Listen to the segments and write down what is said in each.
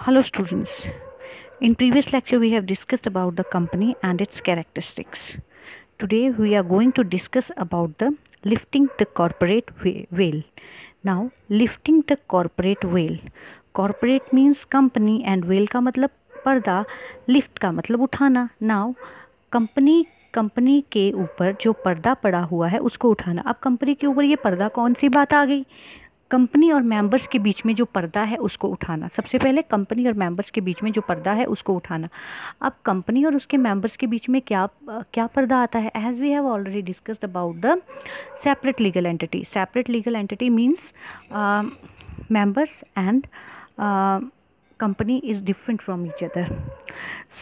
Hello students. In previous lecture we have discussed about the company and its characteristics. Today we are going to discuss about the lifting the corporate veil. Now lifting the corporate veil. Corporate means company and veil का मतलब पर्दा, lift का मतलब उठाना. Now company के ऊपर जो पर्दा पड़ा हुआ है उसको उठाना. अब कंपनी के ऊपर ये पर्दा कौन सी बात आ गई? कंपनी और मेंबर्स के बीच में जो पर्दा है उसको उठाना. सबसे पहले कंपनी और मेंबर्स के बीच में जो पर्दा है उसको उठाना. अब कंपनी और उसके मेंबर्स के बीच में क्या क्या पर्दा आता है? As we have already discussed about the separate legal entity. Separate legal entity means members and company is different from each other.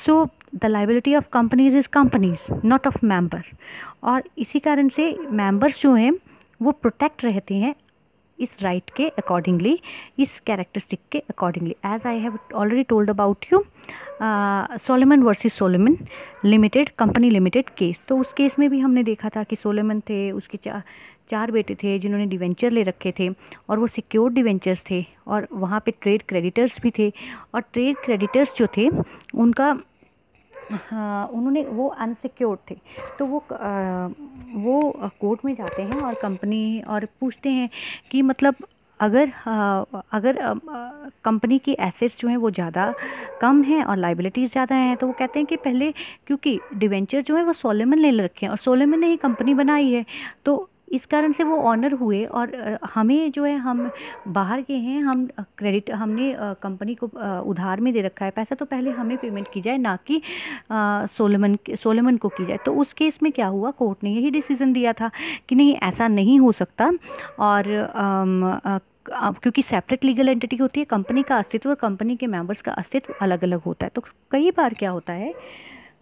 So the liability of companies is companies, not of member. और इसी कारण से members जो हैं वो protect रहते हैं इस राइट के अकॉर्डिंगली, इस कैरेक्टरिस्टिक के accordingly. As I have already told about you Salomon versus Salomon limited company limited case. तो उस केस में भी हमने देखा था कि सोलेमन थे, उसके चार बेटे थे जिन्होंने डिवेंचर ले रखे थे और वो सिक्योर्ड डिवेंचर्स थे और वहाँ पे ट्रेड क्रेडिटर्स भी थे. और ट्रेड क्रेडिटर्स जो थे उनका उन्होंने वो अनसिक्योर्ड थे. तो वो कोर्ट में जाते हैं और कंपनी और पूछते हैं कि मतलब अगर कंपनी की एसेट्स जो हैं वो ज़्यादा कम हैं और लाइबिलिटीज़ ज़्यादा हैं, तो वो कहते हैं कि पहले क्योंकि डिवेंचर जो है वो सोलेमन ले रखे हैं और सोलेमन ने ही कंपनी बनाई है, तो इस कारण से वो ऑनर हुए. और हमें जो है हम बाहर के हैं, हम क्रेडिट हमने कंपनी को उधार में दे रखा है पैसा, तो पहले हमें पेमेंट की जाए ना कि सोलेमन को की जाए. तो उस केस में क्या हुआ, कोर्ट ने यही डिसीजन दिया था कि नहीं, ऐसा नहीं हो सकता. और क्योंकि सेपरेट लीगल एंटिटी होती है, कंपनी का अस्तित्व और कंपनी के मेंबर्स का अस्तित्व अलग अलग होता है. तो कई बार क्या होता है,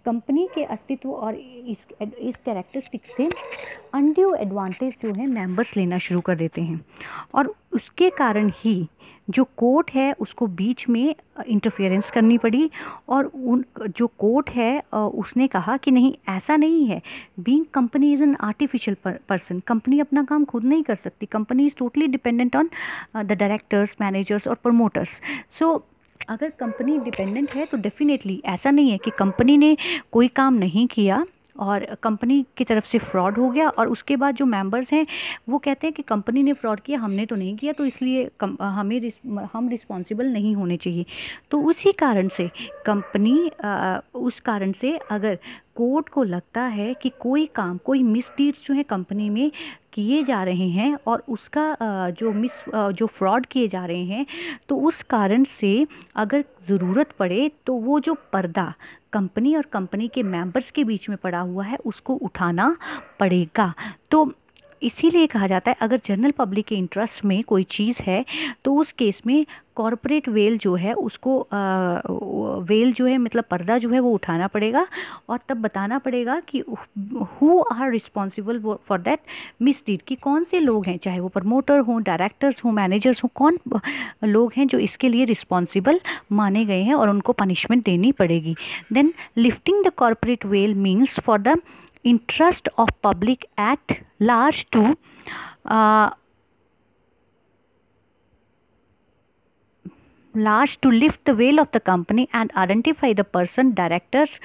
कंपनी के अस्तित्व और इस कैरेक्टरिस्टिक से अनड्यू एडवांटेज जो है मेंबर्स लेना शुरू कर देते हैं और उसके कारण ही जो कोर्ट है उसको बीच में इंटरफेरेंस करनी पड़ी. और जो कोर्ट है उसने कहा कि नहीं, ऐसा नहीं है. Being company is an artificial person. Company अपना काम खुद नहीं कर सकती. Company is totally dependent on the directors, managers और प्रमोटर्स. सो अगर कंपनी डिपेंडेंट है तो डेफिनेटली ऐसा नहीं है कि कंपनी ने कोई काम नहीं किया और कंपनी की तरफ से फ्रॉड हो गया और उसके बाद जो मेंबर्स हैं वो कहते हैं कि कंपनी ने फ्रॉड किया, हमने तो नहीं किया, तो इसलिए हम रिस्पॉन्सिबल नहीं होने चाहिए. तो उसी कारण से उस कारण से अगर कोर्ट को लगता है कि कोई मिसडीड्स जो है कंपनी में किए जा रहे हैं और उसका जो फ्रॉड किए जा रहे हैं, तो उस कारण से अगर ज़रूरत पड़े तो वो जो पर्दा कंपनी और कंपनी के मेंबर्स के बीच में पड़ा हुआ है उसको उठाना पड़ेगा. तो इसीलिए कहा जाता है अगर जनरल पब्लिक के इंटरेस्ट में कोई चीज़ है तो उस केस में कॉरपोरेट वेल जो है उसको वेल जो है मतलब पर्दा जो है वो उठाना पड़ेगा और तब बताना पड़ेगा कि who are responsible for that misdeed, कि कौन से लोग हैं, चाहे वो प्रमोटर हों, डायरेक्टर्स हों, मैनेजर्स हों, कौन लोग हैं जो इसके लिए रिस्पॉन्सिबल माने गए हैं और उनको पनिशमेंट देनी पड़ेगी. Then lifting the corporate veil means for the interest of public at large to lift the veil of the company and identify the person, directors,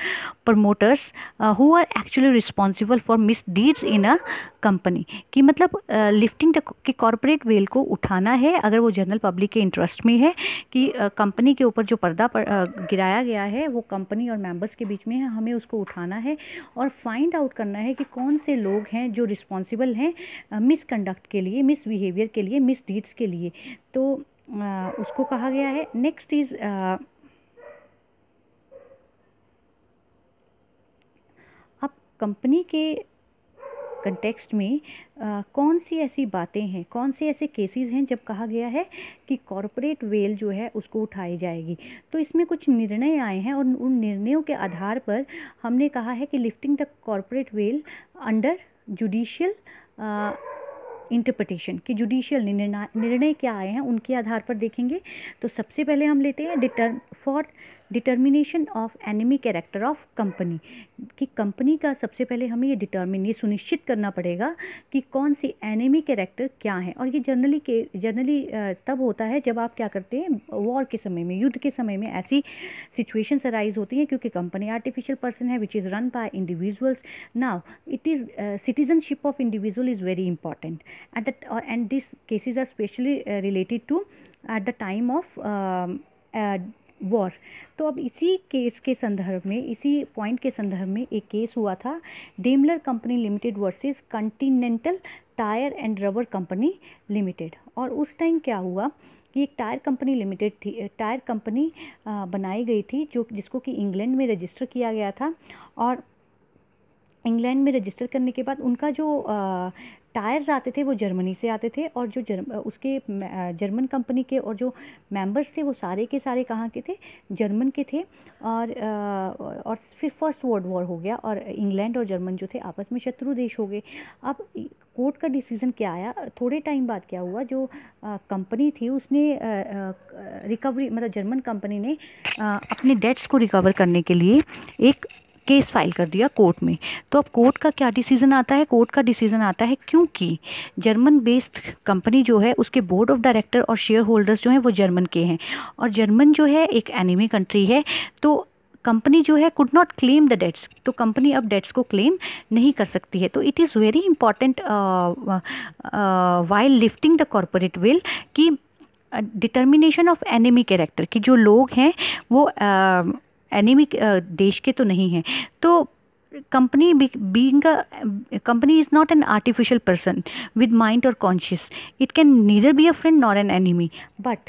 promoters who are actually responsible for misdeeds in a company. कि मतलब lifting की corporate veil को उठाना है अगर वो general public के interest में है कि कंपनी के ऊपर जो पर्दा गिराया गया है वो कंपनी और मेंबर्स के बीच में है, हमें उसको उठाना है और फाइंड आउट करना है कि कौन से लोग हैं जो रिस्पॉन्सिबल हैं मिसकंडक्ट के लिए, मिसबिहेवियर के लिए, मिसडीड्स के लिए. तो उसको कहा गया है. नेक्स्ट इज अब कंपनी के कंटेक्स्ट में कौन सी ऐसी बातें हैं, कौन से ऐसे केसेस हैं जब कहा गया है कि कॉरपोरेट वेल जो है उसको उठाई जाएगी. तो इसमें कुछ निर्णय आए हैं और उन निर्णयों के आधार पर हमने कहा है कि lifting the corporate well under judicial interpretation, कि जुडिशियल निर्णय क्या आए हैं उनके आधार पर देखेंगे. तो सबसे पहले हम लेते हैं for determination of enemy character of company, कि कंपनी का सबसे पहले हमें ये सुनिश्चित करना पड़ेगा कि कौन सी एनिमी कैरेक्टर क्या है। और ये जनरली तब होता है जब आप क्या करते हैं, वॉर के समय में, युद्ध के समय में ऐसी सिचुएशंस अराइज होती हैं, क्योंकि कंपनी आर्टिफिशियल पर्सन है which is run by individuals. Now it is citizenship of individual is very important at that, and these cases are specially related to at the time of war. तो अब इसी case के संदर्भ में, इसी point के संदर्भ में एक केस हुआ था, Daimler company limited versus Continental tyre and rubber company limited. और उस टाइम क्या हुआ कि एक टायर कंपनी लिमिटेड थी, टायर कंपनी बनाई गई थी जिसको कि इंग्लैंड में रजिस्टर किया गया था। और इंग्लैंड में रजिस्टर करने के बाद उनका जो टायर्स आते थे वो जर्मनी से आते थे, और जो उसके जर्मन कंपनी के और जो मेंबर्स थे वो सारे के सारे कहाँ के थे, जर्मन के थे। और फिर फर्स्ट वर्ल्ड वॉर हो गया और इंग्लैंड और जर्मन जो थे आपस में शत्रु देश हो गए। अब कोर्ट का डिसीजन क्या आया, थोड़े टाइम बाद क्या हुआ, जो कंपनी थी उसने रिकवरी, मतलब जर्मन कंपनी ने अपने डेट्स को रिकवर करने के लिए एक केस फाइल कर दिया कोर्ट में। तो अब कोर्ट का क्या डिसीजन आता है, कोर्ट का डिसीजन आता है क्योंकि जर्मन बेस्ड कंपनी जो है उसके बोर्ड ऑफ डायरेक्टर और शेयर होल्डर्स जो हैं वो जर्मन के हैं, और जर्मन जो है एक एनिमी कंट्री है, तो कंपनी जो है could not claim the debts, तो कंपनी अब डेट्स को क्लेम नहीं कर सकती है। तो it is very important while lifting the corporate veil कि डिटर्मिनेशन ऑफ एनिमी कैरेक्टर, कि जो लोग हैं वो एनिमी देश के तो नहीं हैं। तो company being a company is not an artificial person with mind or conscience. It can neither be a friend nor an enemy, but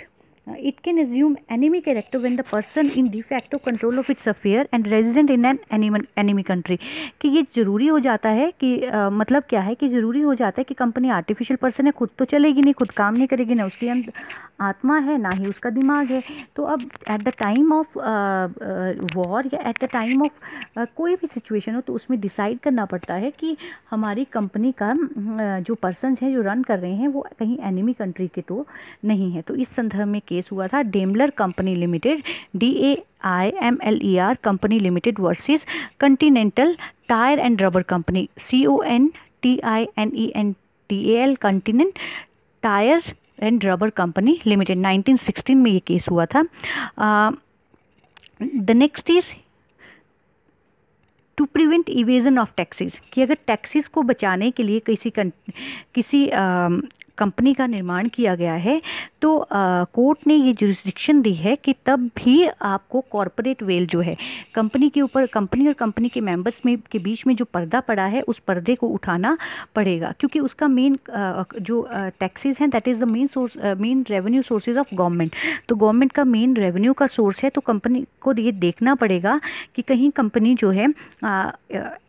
it can assume enemy character when the person in de facto control of its affair and resident in an enemy country। कि ये ज़रूरी हो जाता है कि मतलब क्या है कि ज़रूरी हो जाता है कि कंपनी आर्टिफिशियल पर्सन है, खुद तो चलेगी नहीं, खुद काम नहीं करेगी, ना उसकी आत्मा है ना ही उसका दिमाग है। तो अब at the time of war या एट द टाइम ऑफ कोई भी सिचुएशन हो तो उसमें डिसाइड करना पड़ता है कि हमारी कंपनी का जो पर्सन हैं जो रन कर रहे हैं वो कहीं एनिमी कंट्री के तो नहीं है। तो इस संदर्भ में केस हुआ था Daimler company limited, DAIMLER company limited versus Continental tyre and rubber company, CONTINENTAL continent tyre and rubber company limited. 1916 में ये केस हुआ था। The next is to prevent evasion of taxes, कि अगर टैक्सेस को बचाने के लिए किसी कंपनी का निर्माण किया गया है तो कोर्ट ने ये जुरिस्डिक्शन दी है कि तब भी आपको कॉरपोरेट वेल जो है कंपनी के ऊपर, कंपनी और कंपनी के मेंबर्स में के बीच में जो पर्दा पड़ा है उस पर्दे को उठाना पड़ेगा, क्योंकि उसका मेन जो टैक्सेस हैं that is the main revenue sources of government. तो गवर्नमेंट का मेन रेवेन्यू का सोर्स है, तो कंपनी को ये देखना पड़ेगा कि कहीं कंपनी जो है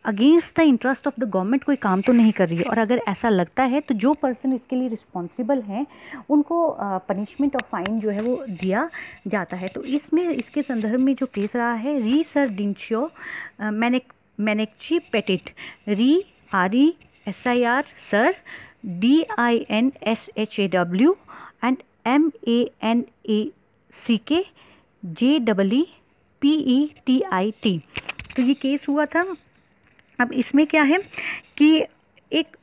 against the interest of the government कोई काम तो नहीं कर रही है। और अगर ऐसा लगता है तो जो पर्सन इसके लिए रिस्पॉन्सिबल हैं उनको पनिशमेंट और फाइन जो है वो दिया जाता है। तो इसके संदर्भ में जो केस रहा है, re sir Dinshaw Manockjee Petit, RESIR sir DINSHAW and MANACK JEEPETIT। तो ये केस हुआ था। अब इसमें क्या है कि एक